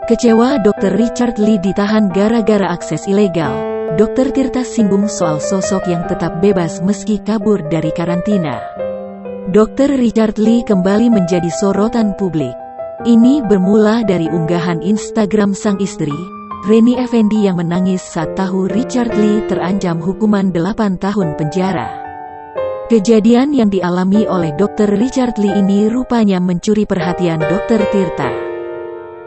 Kecewa Dr. Richard Lee ditahan gara-gara akses ilegal. Dr. Tirta singgung soal sosok yang tetap bebas meski kabur dari karantina. Dr. Richard Lee kembali menjadi sorotan publik. Ini bermula dari unggahan Instagram sang istri, Reni Effendi, yang menangis saat tahu Richard Lee terancam hukuman 8 tahun penjara. Kejadian yang dialami oleh Dr. Richard Lee ini rupanya mencuri perhatian Dr. Tirta.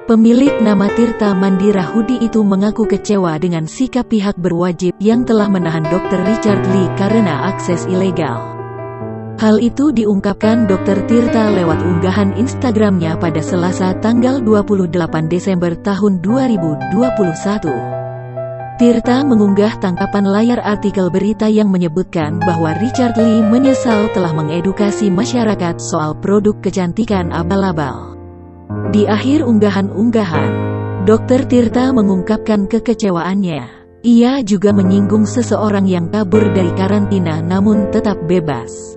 Pemilik nama Tirta Mandira Hudi itu mengaku kecewa dengan sikap pihak berwajib yang telah menahan Dr. Richard Lee karena akses ilegal. Hal itu diungkapkan Dr. Tirta lewat unggahan Instagramnya pada Selasa tanggal 28 Desember tahun 2021. Tirta mengunggah tangkapan layar artikel berita yang menyebutkan bahwa Richard Lee menyesal telah mengedukasi masyarakat soal produk kecantikan abal-abal. Di akhir unggahan-unggahan, Dr. Tirta mengungkapkan kekecewaannya. Ia juga menyinggung seseorang yang kabur dari karantina namun tetap bebas.